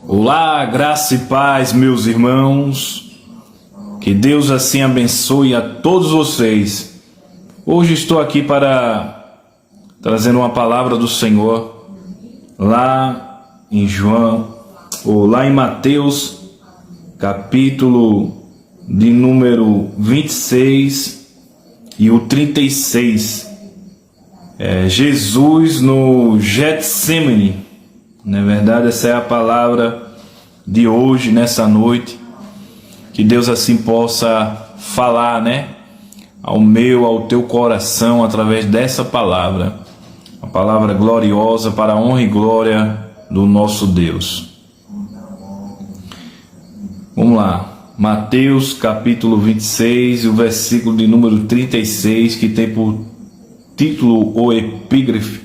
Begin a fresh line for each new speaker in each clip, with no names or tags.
Olá, graça e paz, meus irmãos. Que Deus assim abençoe a todos vocês. Hoje estou aqui para trazer uma palavra do Senhor lá em lá em Mateus, capítulo de número 26 e o 36. Jesus no Getsemane. Na verdade, essa é a palavra de hoje, nessa noite. Que Deus assim possa falar, ao teu coração, através dessa palavra. Uma palavra gloriosa para a honra e glória do nosso Deus. Vamos lá. Mateus capítulo 26, o versículo de número 36, que tem por título ou epígrafe,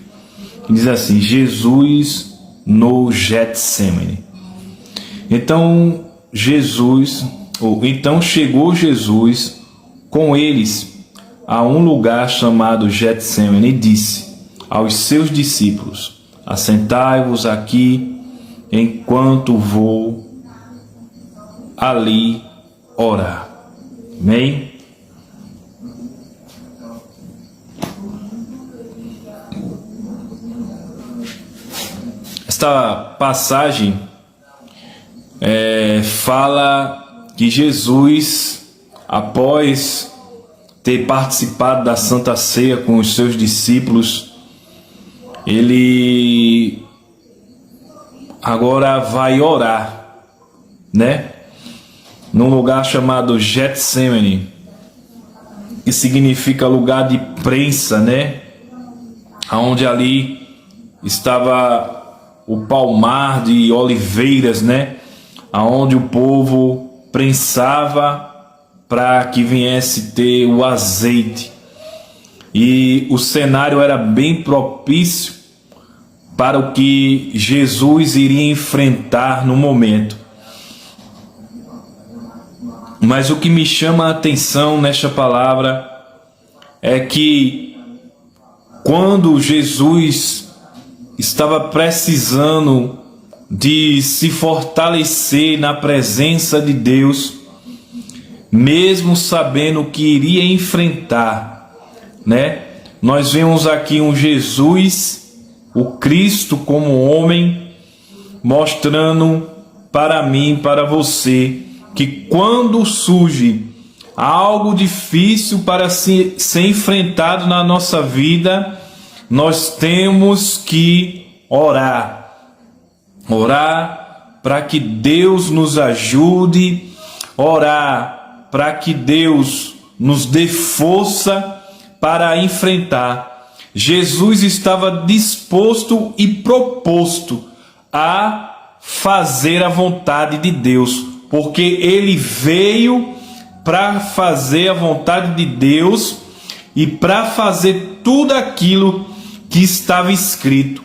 que diz assim: Jesus no Getsemane. Então chegou Jesus com eles a um lugar chamado Getsemane e disse aos seus discípulos: assentai-vos aqui enquanto vou ali orar. Amém? Esta passagem fala que Jesus, após ter participado da Santa Ceia com os seus discípulos, ele agora vai orar, num lugar chamado Getsemane, que significa lugar de prensa, onde ali estava o palmar de oliveiras, aonde o povo prensava para que viesse ter o azeite. E o cenário era bem propício para o que Jesus iria enfrentar no momento. Mas o que me chama a atenção nesta palavra é que quando Jesus estava precisando de se fortalecer na presença de Deus, mesmo sabendo que iria enfrentar, Nós vemos aqui um Jesus, o Cristo como homem, mostrando para mim, para você, que quando surge algo difícil para ser enfrentado na nossa vida, nós temos que orar para que Deus nos ajude, orar para que Deus nos dê força para enfrentar. Jesus estava disposto e proposto a fazer a vontade de Deus, porque ele veio para fazer a vontade de Deus e para fazer tudo aquilo que estava escrito.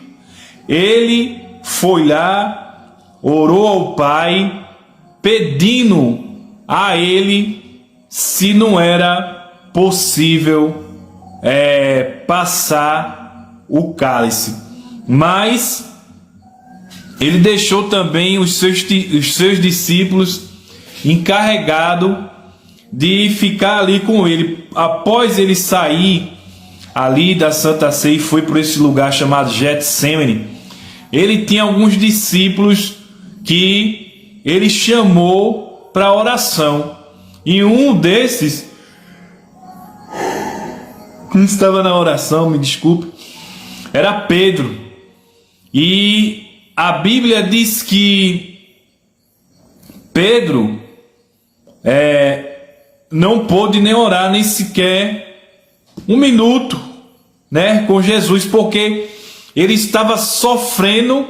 Ele foi lá, orou ao Pai, pedindo a ele se não era possível passar o cálice. Mas ele deixou também os seus discípulos encarregados de ficar ali com ele. Após ele sair ali da Santa Ceia e foi para esse lugar chamado Getsemane, ele tinha alguns discípulos que ele chamou para oração. E um desses que estava na oração, me desculpe, era Pedro. E a Bíblia diz que Pedro não pôde nem orar nem sequer um minuto, com Jesus, porque ele estava sofrendo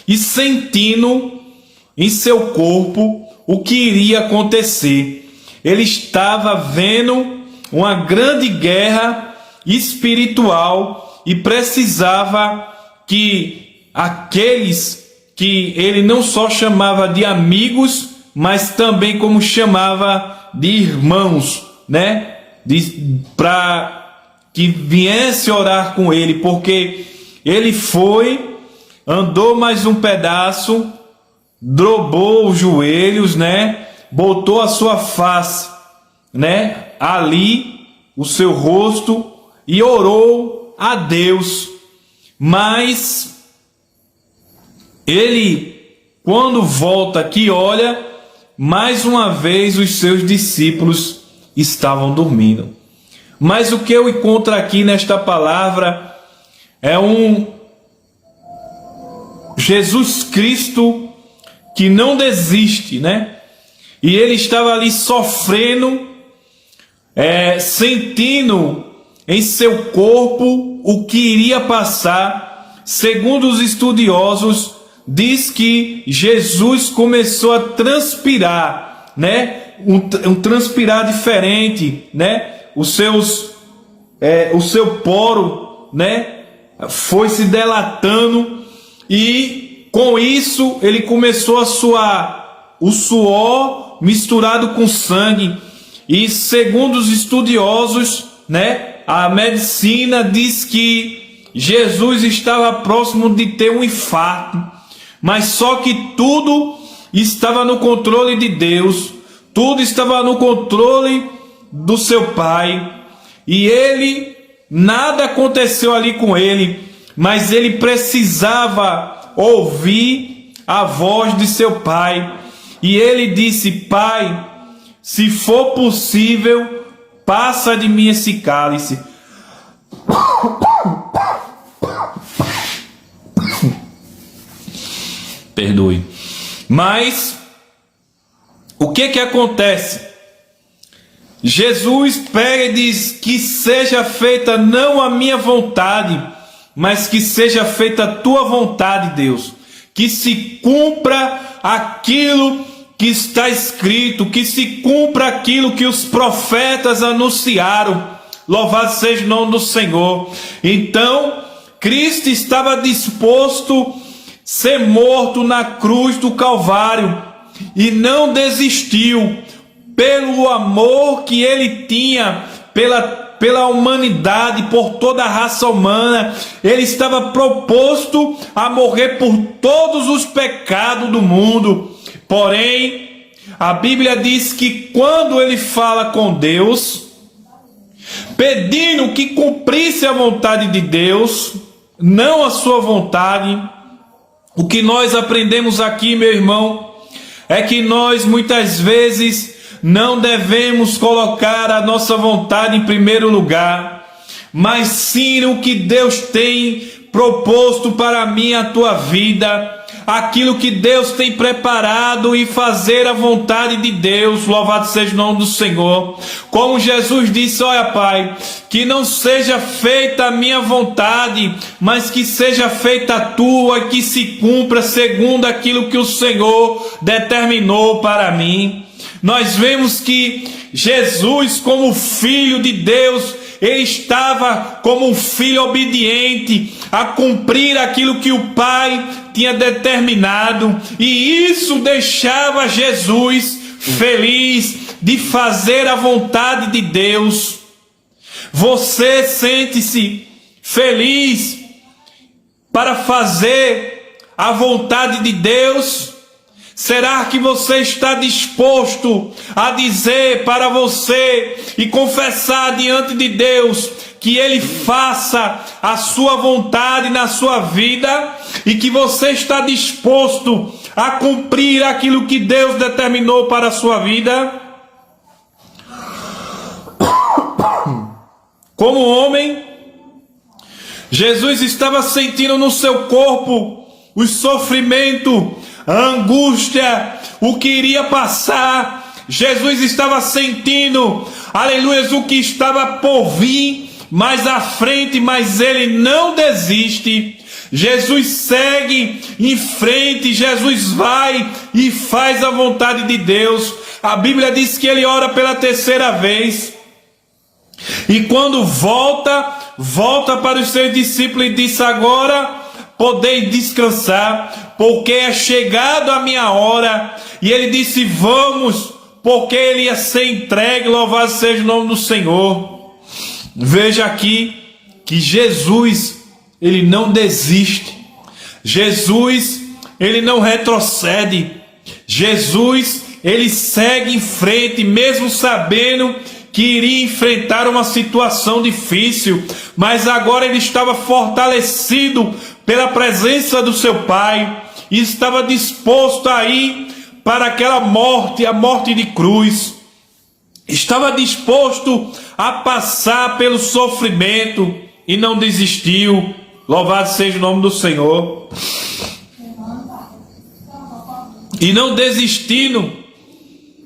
e sentindo em seu corpo o que iria acontecer. Ele estava vendo uma grande guerra espiritual e precisava que aqueles que ele não só chamava de amigos, mas também como chamava de irmãos, para que viesse orar com ele, porque ele andou mais um pedaço, dobrou os joelhos, né? Botou a sua face, né? Ali, o seu rosto, e orou a Deus. Mas ele, quando volta aqui, olha, mais uma vez os seus discípulos estavam dormindo. Mas o que eu encontro aqui nesta palavra é um Jesus Cristo que não desiste, né? E ele estava ali sofrendo, sentindo em seu corpo o que iria passar. Segundo os estudiosos, diz que Jesus começou a transpirar, né? Um transpirar diferente, né? O seu poro, né? Foi se dilatando, e com isso ele começou a suar, o suor misturado com sangue. E segundo os estudiosos, né? A medicina diz que Jesus estava próximo de ter um infarto, mas só que tudo estava no controle de Deus, tudo estava no controle do seu Pai, e ele, nada aconteceu ali com ele, mas ele precisava ouvir a voz de seu Pai, e ele disse: Pai, se for possível, passa de mim esse cálice. Perdoe. Mas o que acontece? Jesus pega e diz: que seja feita não a minha vontade, mas que seja feita a tua vontade, Deus. Que se cumpra aquilo que está escrito, que se cumpra aquilo que os profetas anunciaram. Louvado seja o nome do Senhor. Então, Cristo estava disposto a ser morto na cruz do Calvário e não desistiu, pelo amor que ele tinha pela humanidade, por toda a raça humana. Ele estava proposto a morrer por todos os pecados do mundo. Porém, a Bíblia diz que quando ele fala com Deus, pedindo que cumprisse a vontade de Deus, não a sua vontade, o que nós aprendemos aqui, meu irmão, é que nós muitas vezes não devemos colocar a nossa vontade em primeiro lugar, mas sim o que Deus tem proposto para mim e a tua vida, aquilo que Deus tem preparado, e fazer a vontade de Deus. Louvado seja o nome do Senhor. Como Jesus disse: olha, Pai, que não seja feita a minha vontade, mas que seja feita a tua, que se cumpra segundo aquilo que o Senhor determinou para mim. Nós vemos que Jesus, como Filho de Deus, ele estava como um filho obediente a cumprir aquilo que o Pai tinha determinado, e isso deixava Jesus feliz de fazer a vontade de Deus. Você sente-se feliz para fazer a vontade de Deus? Será que você está disposto a dizer para você e confessar diante de Deus que Ele faça a sua vontade na sua vida, e que você está disposto a cumprir aquilo que Deus determinou para a sua vida? Como homem, Jesus estava sentindo no seu corpo o sofrimento, a angústia, o que iria passar. Jesus estava sentindo, aleluia, o que estava por vir mais à frente, mas ele não desiste. Jesus segue em frente, Jesus vai e faz a vontade de Deus. A Bíblia diz que ele ora pela terceira vez, e quando volta para os seus discípulos e disse: agora podeis descansar, porque é chegado a minha hora. E ele disse: vamos, porque ele ia ser entregue. Louvado seja o nome do Senhor. Veja aqui que Jesus, ele não desiste. Jesus ele não retrocede. Jesus, ele segue em frente, mesmo sabendo que iria enfrentar uma situação difícil, mas agora ele estava fortalecido pela presença do seu Pai e estava disposto a ir para aquela morte, a morte de cruz. Estava disposto a passar pelo sofrimento e não desistiu. Louvado seja o nome do Senhor. E não desistindo,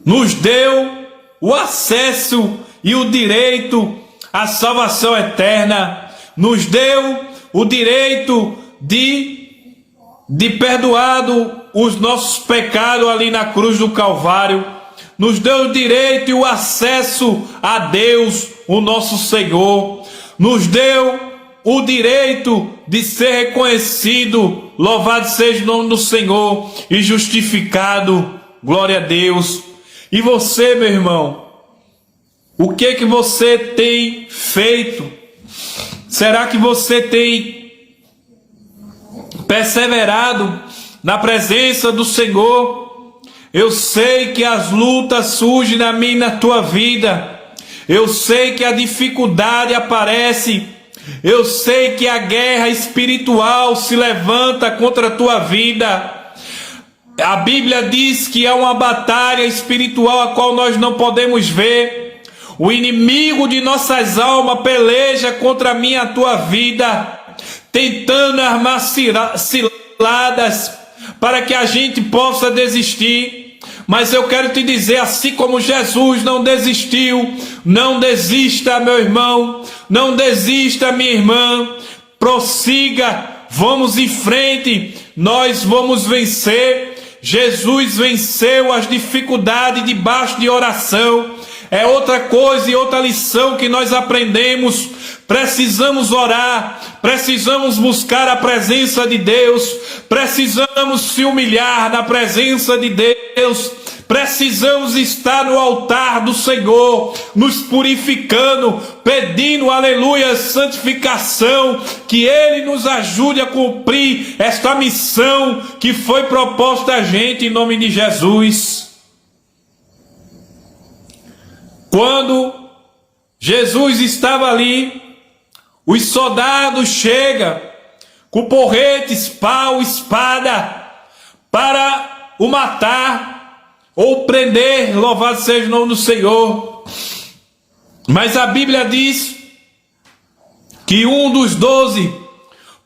nos deu o acesso e o direito à salvação eterna, nos deu o direito de perdoado os nossos pecados ali na cruz do Calvário, nos deu o direito e o acesso a Deus, o nosso Senhor, nos deu o direito de ser reconhecido, louvado seja o nome do Senhor, e justificado, glória a Deus. E você, meu irmão, o que você tem feito? Será que você tem perseverado na presença do Senhor? Eu sei que as lutas surgem na minha e na tua vida. Eu sei que a dificuldade aparece. Eu sei que a guerra espiritual se levanta contra a tua vida. A Bíblia diz que é uma batalha espiritual a qual nós não podemos ver. O inimigo de nossas almas peleja contra a minha e a tua vida, tentando armar ciladas para que a gente possa desistir. Mas eu quero te dizer, assim como Jesus não desistiu, não desista, meu irmão, não desista, minha irmã, prossiga, vamos em frente, nós vamos vencer. Jesus venceu as dificuldades debaixo de oração. É outra coisa e outra lição que nós aprendemos. Precisamos orar, precisamos buscar a presença de Deus, precisamos se humilhar na presença de Deus, precisamos estar no altar do Senhor, nos purificando, pedindo, aleluia, santificação, que Ele nos ajude a cumprir esta missão que foi proposta a gente em nome de Jesus. Quando Jesus estava ali, os soldados chegam com porretes, pau, espada, para o matar ou prender, louvado seja o nome do Senhor. Mas a Bíblia diz que um dos 12,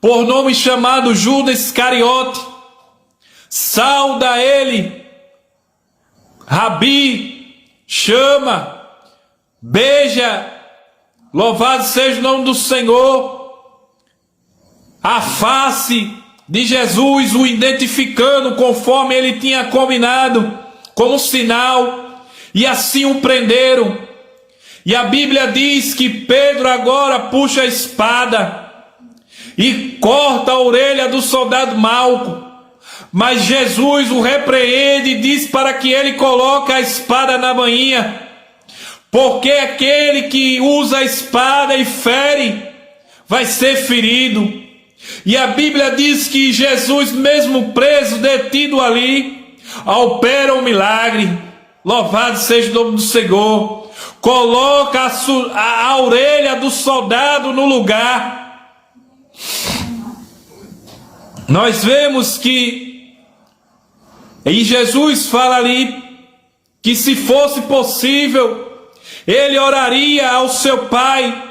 por nome chamado Judas Iscariote, sauda ele, Rabi, chama, beija, louvado seja o nome do Senhor, a face de Jesus, o identificando conforme ele tinha combinado, como sinal, e assim o prenderam. E a Bíblia diz que Pedro agora puxa a espada e corta a orelha do soldado Malco, mas Jesus o repreende e diz para que ele coloque a espada na bainha, porque aquele que usa a espada e fere vai ser ferido. E a Bíblia diz que Jesus, mesmo preso, detido ali, opera um milagre. Louvado seja o nome do Senhor. Coloca a orelha do soldado no lugar. Nós vemos que e Jesus fala ali que se fosse possível, ele oraria ao seu Pai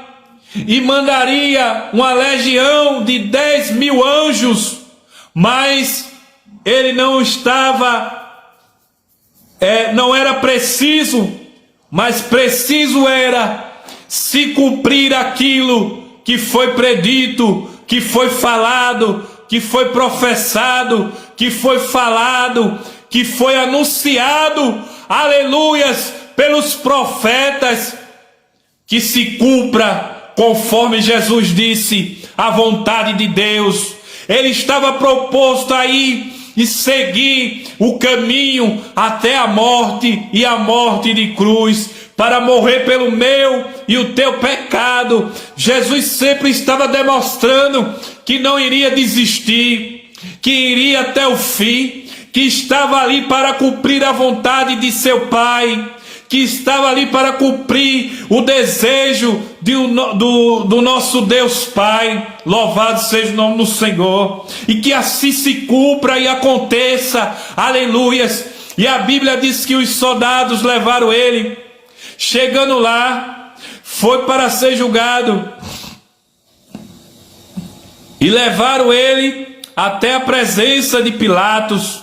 e mandaria uma legião de 10.000 anjos, mas ele não estava, não era preciso, mas preciso era se cumprir aquilo que foi predito, que foi falado, que foi professado, que foi falado, que foi anunciado, aleluias, pelos profetas, que se cumpra conforme Jesus disse, a vontade de Deus. Ele estava proposto a ir e seguir o caminho até a morte e a morte de cruz, para morrer pelo meu e o teu pecado. Jesus sempre estava demonstrando que não iria desistir, que iria até o fim, que estava ali para cumprir a vontade de seu Pai, que estava ali para cumprir o desejo do nosso Deus Pai. Louvado seja o nome do Senhor, e que assim se cumpra e aconteça, aleluias. E a Bíblia diz que os soldados levaram ele, chegando lá, foi para ser julgado, e levaram ele até a presença de Pilatos,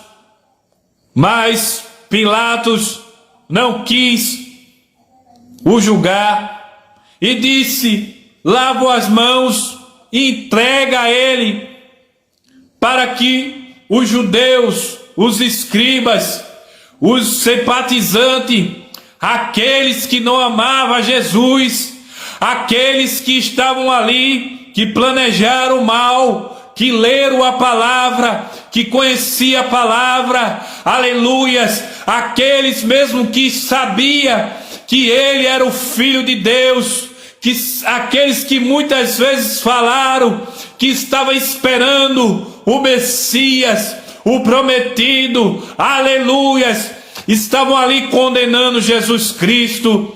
mas Pilatos não quis o julgar e disse: lavo as mãos e entrega a ele, para que os judeus, os escribas, os simpatizantes, aqueles que não amavam Jesus, aqueles que estavam ali, que planejaram o mal, que leram a palavra, que conhecia a palavra, aleluias, aqueles mesmo que sabia que ele era o Filho de Deus, aqueles que muitas vezes falaram que estavam esperando o Messias, o prometido, aleluias, estavam ali condenando Jesus Cristo.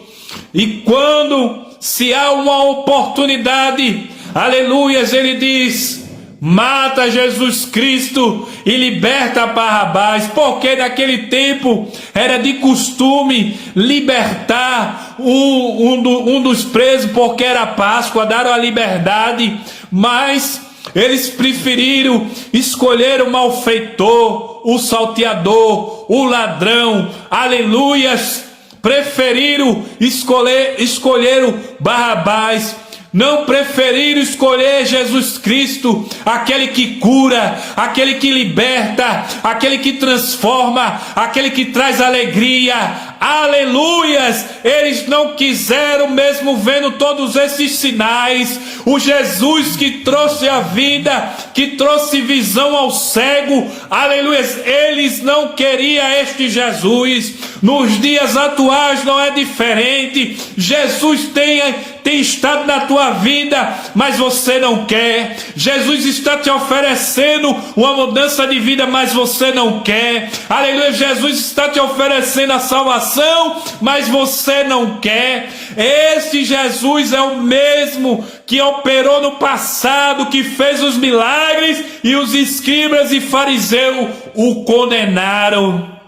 E quando se há uma oportunidade, aleluias, ele diz: mata Jesus Cristo e liberta Barrabás, porque naquele tempo era de costume libertar um dos presos, porque era Páscoa, daram a liberdade, mas eles preferiram escolher o malfeitor, o salteador, o ladrão, aleluias, preferiram escolher o Barrabás. Não preferiram escolher Jesus Cristo, aquele que cura, aquele que liberta, aquele que transforma, aquele que traz alegria, aleluias. Eles não quiseram, mesmo vendo todos esses sinais, o Jesus que trouxe a vida, que trouxe visão ao cego, aleluias. Eles não queriam este Jesus. Nos dias atuais não é diferente. Jesus tem estado na tua vida, mas você não quer. Jesus está te oferecendo uma mudança de vida, mas você não quer. Aleluia. Jesus está te oferecendo a salvação, mas você não quer. Este Jesus é o mesmo que operou no passado, que fez os milagres, e os escribas e fariseus o condenaram,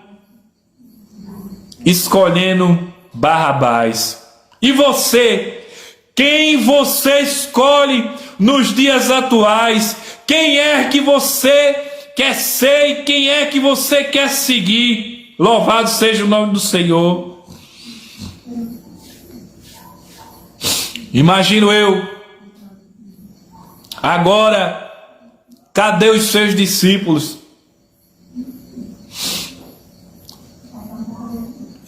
escolhendo Barrabás. E você? Quem você escolhe nos dias atuais? Quem é que você quer ser e quem é que você quer seguir? Louvado seja o nome do Senhor. Imagino eu, agora, cadê os seus discípulos?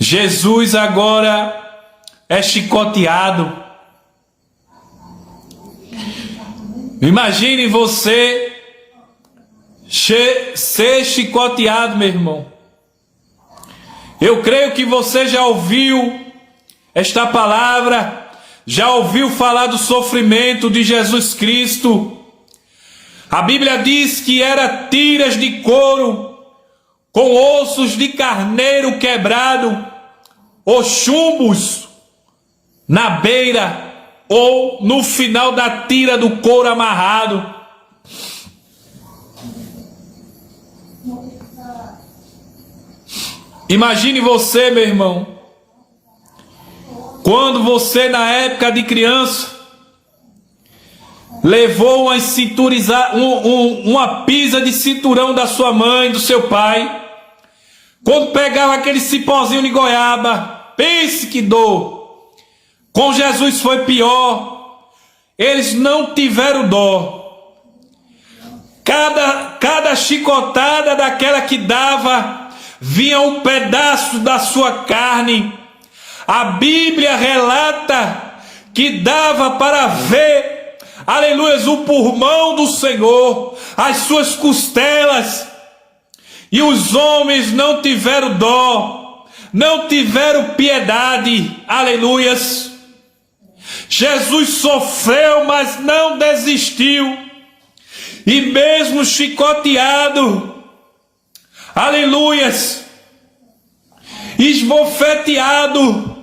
Jesus agora é chicoteado. Imagine você ser chicoteado, meu irmão. Eu creio que você já ouviu esta palavra, já ouviu falar do sofrimento de Jesus Cristo. A Bíblia diz que era tiras de couro, com ossos de carneiro quebrado, ou chumbos na beira, ou no final da tira do couro amarrado. Imagine você, meu irmão, quando você, na época de criança, levou uma pisa de cinturão da sua mãe, do seu pai, quando pegava aquele cipózinho de goiaba, pense que dor. Com Jesus foi pior. Eles não tiveram dó. Cada chicotada daquela que dava, vinha um pedaço da sua carne. A Bíblia relata que dava para ver, aleluia, o pulmão do Senhor, as suas costelas. E os homens não tiveram dó, não tiveram piedade, aleluias. Jesus sofreu, mas não desistiu. e mesmo chicoteado, aleluias, esbofeteado,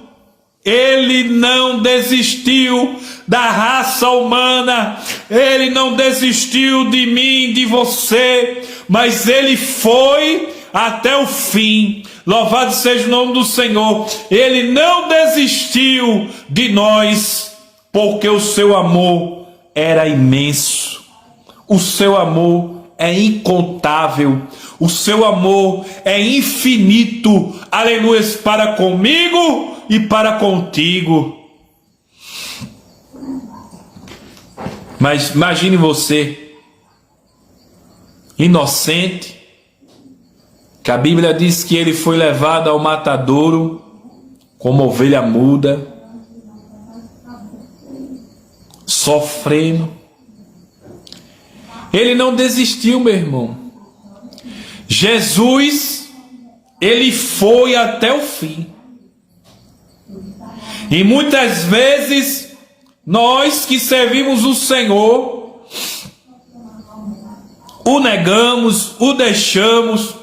ele não desistiu da raça humana, ele não desistiu de mim, de você, mas ele foi até o fim. Louvado seja o nome do Senhor. Ele não desistiu de nós, porque o seu amor era imenso, o seu amor é incontável, o seu amor é infinito, aleluia, para comigo e para contigo. Mas imagine você, inocente, que a Bíblia diz que ele foi levado ao matadouro como ovelha muda, sofrendo. Ele não desistiu, meu irmão. Jesus, ele foi até o fim. E muitas vezes, nós que servimos o Senhor, o negamos, o deixamos,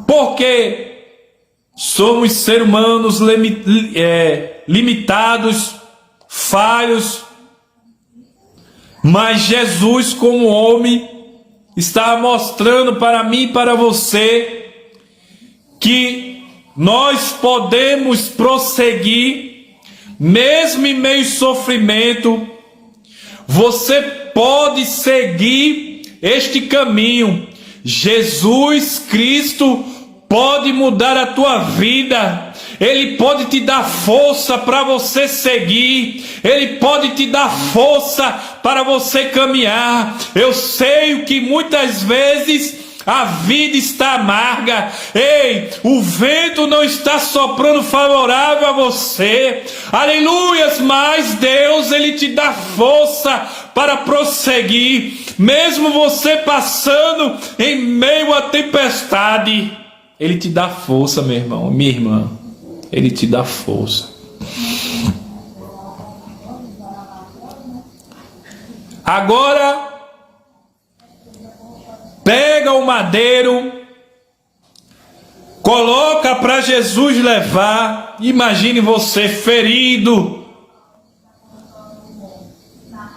porque somos seres humanos limitados, falhos, mas Jesus, como homem, está mostrando para mim e para você que nós podemos prosseguir, mesmo em meio ao sofrimento. Você pode seguir este caminho. Jesus Cristo pode mudar a tua vida. Ele pode te dar força para você seguir. Ele pode te dar força para você caminhar. Eu sei que muitas vezes a vida está amarga. Ei, o vento não está soprando favorável a você. Aleluias, mas Deus, Ele te dá força para prosseguir. Mesmo você passando em meio à tempestade, Ele te dá força, meu irmão, minha irmã. Ele te dá força. Agora, pega o madeiro, coloca para Jesus levar. Imagine você ferido.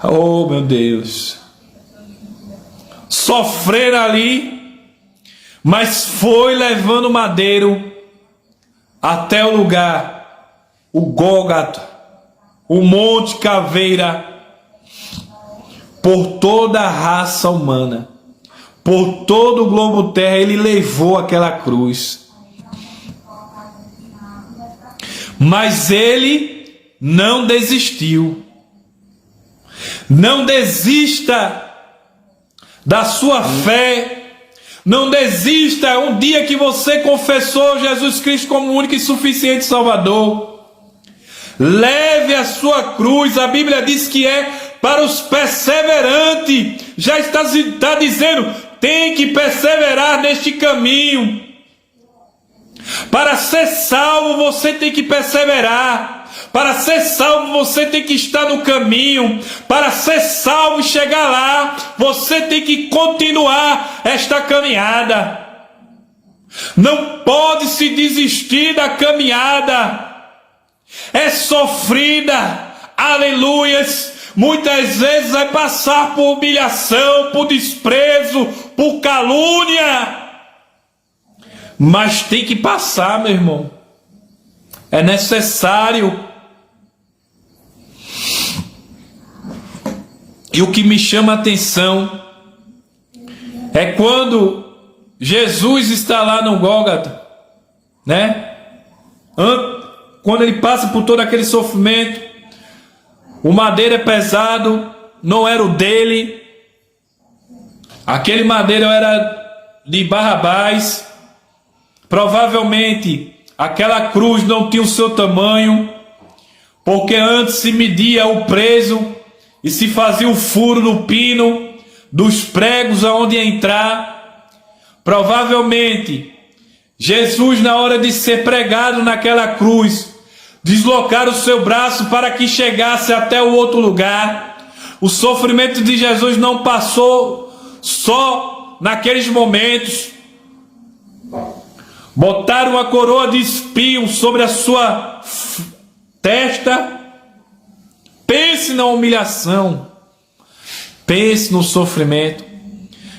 Oh, meu Deus. Sofrer ali, mas foi levando o madeiro até o lugar, o Gólgota, o Monte Caveira, por toda a raça humana, por todo o globo terra, ele levou aquela cruz. Mas ele não desistiu. Não desista da sua fé. Não desista. Um dia que você confessou Jesus Cristo como o único e suficiente Salvador, leve a sua cruz. A Bíblia diz que é para os perseverantes. Já está dizendo, tem que perseverar neste caminho. Para ser salvo, você tem que perseverar. Para ser salvo, você tem que estar no caminho. Para ser salvo e chegar lá, você tem que continuar esta caminhada. Não pode se desistir da caminhada. É sofrida, aleluias. Muitas vezes vai passar por humilhação, por desprezo, por calúnia. Mas tem que passar, meu irmão. É necessário. E o que me chama a atenção é quando Jesus está lá no Gólgota, né? Quando ele passa por todo aquele sofrimento, o madeiro é pesado, não era o dele. Aquele madeiro era de Barrabás. Provavelmente aquela cruz não tinha o seu tamanho, porque antes se media o preso e se fazia o furo no pino dos pregos aonde ia entrar. Provavelmente Jesus, na hora de ser pregado naquela cruz, deslocar o seu braço para que chegasse até o outro lugar. O sofrimento de Jesus não passou só naqueles momentos. Botaram uma coroa de espinho sobre a sua testa. Pense na humilhação. Pense no sofrimento.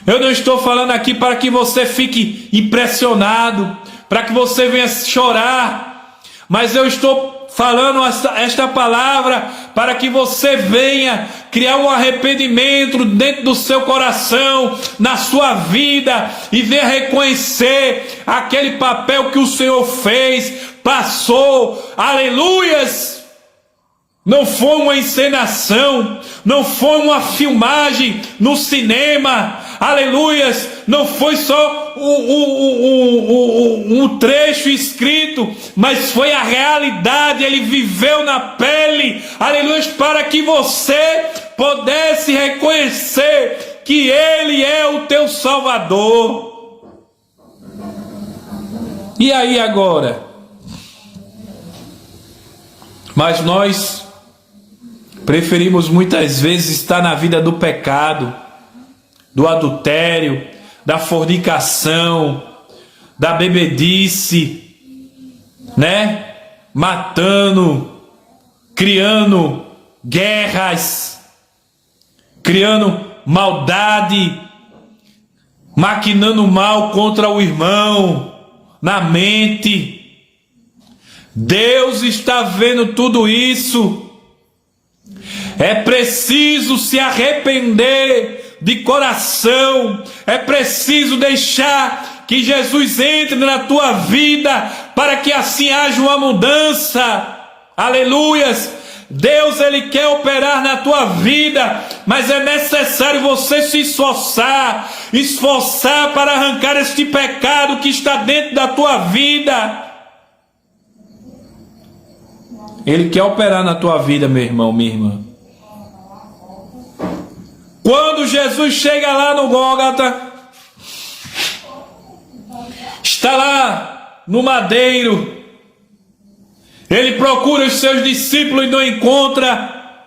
Eu não estou falando aqui para que você fique impressionado, para que você venha chorar, mas eu estou falando esta palavra para que você venha criar um arrependimento dentro do seu coração, na sua vida, e venha reconhecer aquele papel que o Senhor fez, passou, aleluias. Não foi uma encenação, não foi uma filmagem no cinema, aleluias, não foi só um trecho escrito, mas foi a realidade, ele viveu na pele, aleluias, para que você pudesse reconhecer que ele é o teu Salvador. E aí agora? Mas nós preferimos muitas vezes estar na vida do pecado, do adultério, da fornicação, da bebedice, né? Matando, criando guerras, criando maldade, maquinando mal contra o irmão, na mente. Deus está vendo tudo isso. É preciso se arrepender de coração. É preciso deixar que Jesus entre na tua vida, para que assim haja uma mudança. Aleluias. Deus, ele quer operar na tua vida, mas é necessário você se esforçar para arrancar este pecado que está dentro da tua vida. Ele quer operar na tua vida, meu irmão, minha irmã. Quando Jesus chega lá no Gólgota, está lá no madeiro, ele procura os seus discípulos e não encontra.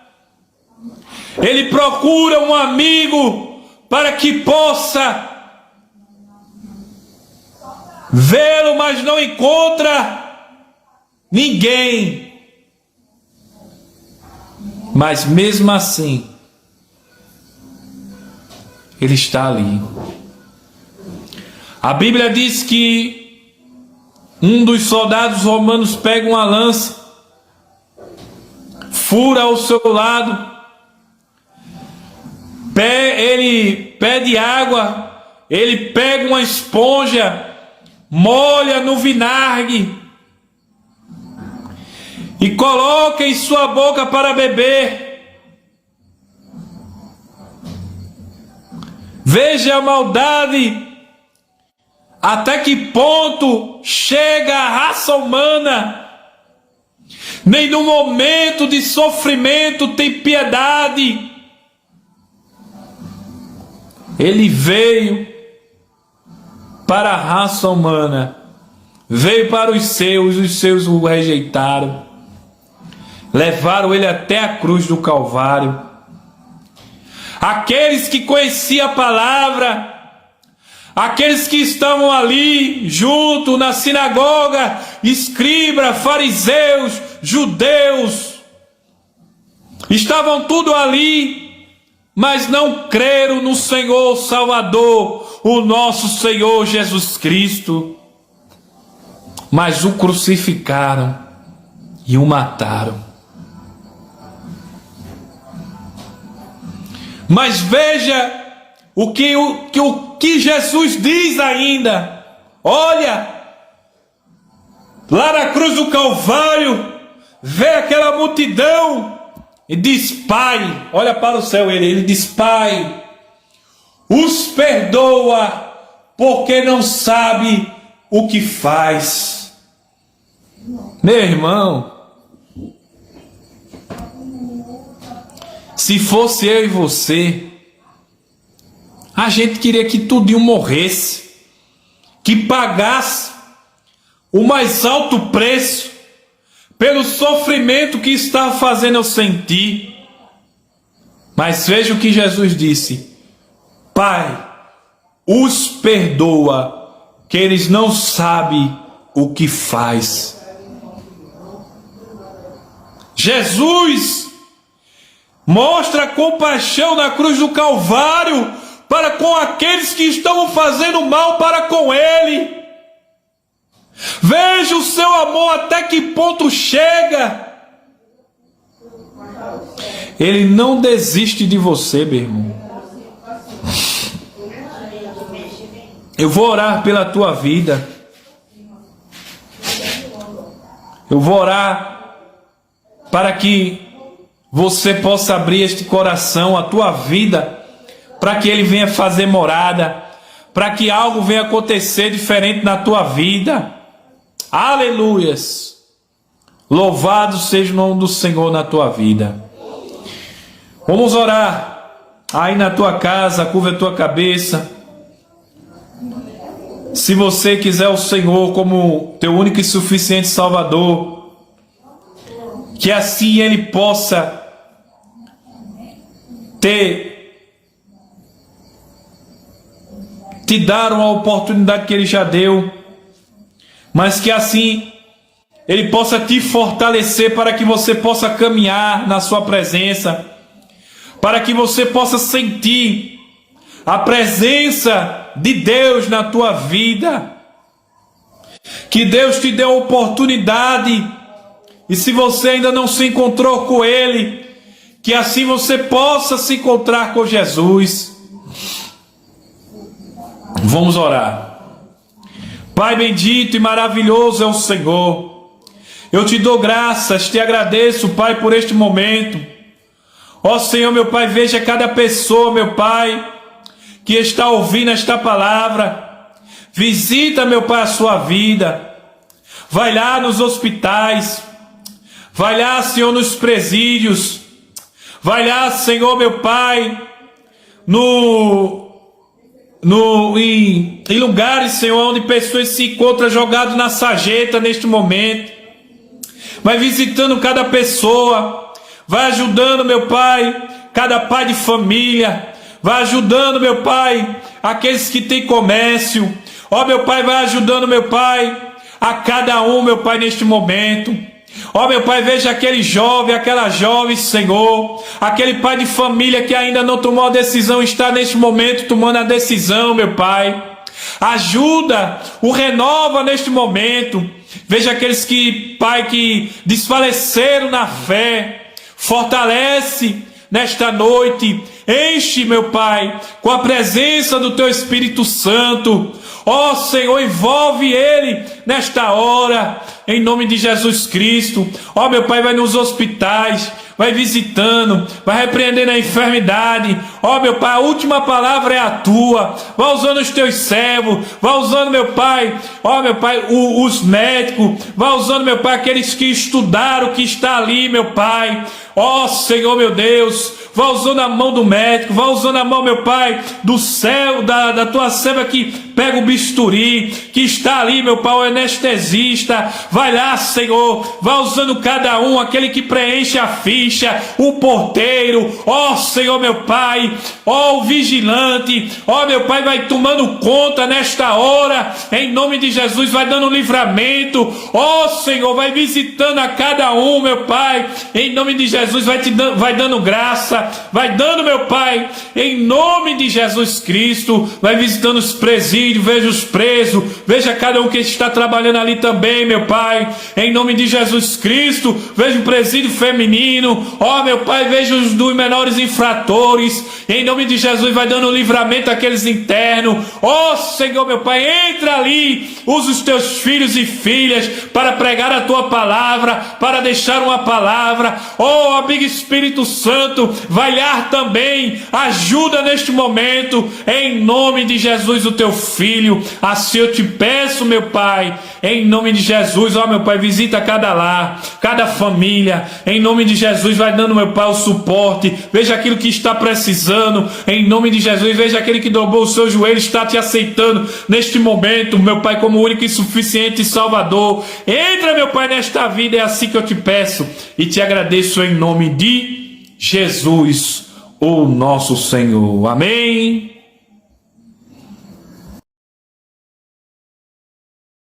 Ele procura um amigo para que possa vê-lo, mas não encontra ninguém. Mas mesmo assim, ele está ali. A Bíblia diz que um dos soldados romanos pega uma lança, fura ao seu lado, ele pede água, ele pega uma esponja, molha no vinagre e coloca em sua boca para beber. Veja a maldade, até que ponto chega a raça humana. Nem no momento de sofrimento tem piedade. Ele veio para a raça humana, veio para os seus o rejeitaram, levaram ele até a cruz do Calvário. Aqueles que conheciam a palavra, aqueles que estavam ali junto na sinagoga, escribas, fariseus, judeus, estavam tudo ali, mas não creram no Senhor Salvador, o nosso Senhor Jesus Cristo, mas o crucificaram e o mataram. Mas veja o que Jesus diz ainda. Olha, lá na cruz do Calvário, vê aquela multidão e diz: Pai, olha para o céu, ele diz: Pai, os perdoa, porque não sabe o que faz. Meu irmão, se fosse eu e você, a gente queria que tudinho morresse, que pagasse o mais alto preço pelo sofrimento que estava fazendo eu sentir. Mas veja o que Jesus disse: Pai, os perdoa, que eles não sabem o que faz. Jesus mostra compaixão na cruz do Calvário para com aqueles que estão fazendo mal para com Ele. Veja o seu amor até que ponto chega. Ele não desiste de você, meu irmão. Eu vou orar pela tua vida. Eu vou orar para que você possa abrir este coração, a tua vida, para que Ele venha fazer morada, para que algo venha acontecer diferente na tua vida. Aleluias! Louvado seja o nome do Senhor na tua vida. Vamos orar. Aí na tua casa, curva a tua cabeça. Se você quiser o Senhor como teu único e suficiente Salvador, que assim Ele possa te dar uma oportunidade que Ele já deu, mas que assim Ele possa te fortalecer para que você possa caminhar na sua presença, para que você possa sentir a presença de Deus na tua vida. Que Deus te dê a oportunidade, e se você ainda não se encontrou com Ele, que assim você possa se encontrar com Jesus. Vamos orar. Pai bendito e maravilhoso é o Senhor. Eu te dou graças, te agradeço, Pai, por este momento. Ó Senhor, meu Pai, veja cada pessoa, meu Pai, que está ouvindo esta palavra. Visita, meu Pai, a sua vida. Vai lá nos hospitais. Vai lá, Senhor, nos presídios. Vai lá, Senhor, meu Pai, em lugares, Senhor, onde pessoas se encontram jogadas na sarjeta neste momento. Vai visitando cada pessoa. Vai ajudando, meu Pai, cada pai de família. Vai ajudando, meu Pai, aqueles que têm comércio. Ó, meu Pai, vai ajudando, meu Pai, a cada um, meu Pai, neste momento. Ó, meu Pai, veja aquele jovem, aquela jovem, Senhor, aquele pai de família que ainda não tomou a decisão, está neste momento tomando a decisão, meu Pai. Ajuda, o renova neste momento. Veja aqueles que, Pai, que desfaleceram na fé. Fortalece nesta noite. Enche, meu Pai, com a presença do Teu Espírito Santo. Ó Senhor, envolve ele nesta hora, em nome de Jesus Cristo. Ó meu Pai, vai nos hospitais, vai visitando, vai repreendendo a enfermidade. Ó meu Pai, a última palavra é a Tua. Vai usando os Teus servos, vai usando, meu Pai, ó meu Pai, os médicos, vai usando, meu Pai, aqueles que estudaram, que está ali, meu Pai. Ó Senhor, meu Deus, vai usando a mão do médico, vai usando a mão, meu Pai, do céu, da Tua serva que pega o bisturi, que está ali, meu Pai, o anestesista. Vai lá, Senhor, vai usando cada um, aquele que preenche a ficha, o porteiro, ó Senhor, meu Pai, ó o vigilante, ó meu Pai, vai tomando conta nesta hora, em nome de Jesus, vai dando livramento, ó Senhor, vai visitando a cada um, meu Pai, em nome de Jesus, vai dando graça, vai dando, meu Pai, em nome de Jesus Cristo, vai visitando os presídios, veja os presos, veja cada um que está trabalhando ali também, meu Pai, em nome de Jesus Cristo, veja o presídio feminino, ó meu Pai, veja os dos menores infratores, em nome de Jesus, vai dando livramento àqueles internos, ó Senhor, meu Pai, entra ali, usa os teus filhos e filhas para pregar a tua palavra, para deixar uma palavra, ó amigo Espírito Santo, vai lá também, ajuda neste momento, em nome de Jesus, o teu filho, assim eu te peço, meu Pai, em nome de Jesus, ó meu Pai, visita cada lar, cada família, em nome de Jesus, vai dando, meu Pai, o suporte, veja aquilo que está precisando, em nome de Jesus, veja aquele que dobrou o seu joelho, está te aceitando neste momento, meu Pai, como único e suficiente Salvador. Entra, meu Pai, nesta vida, é assim que eu te peço e te agradeço em nome de Jesus, o nosso Senhor. Amém.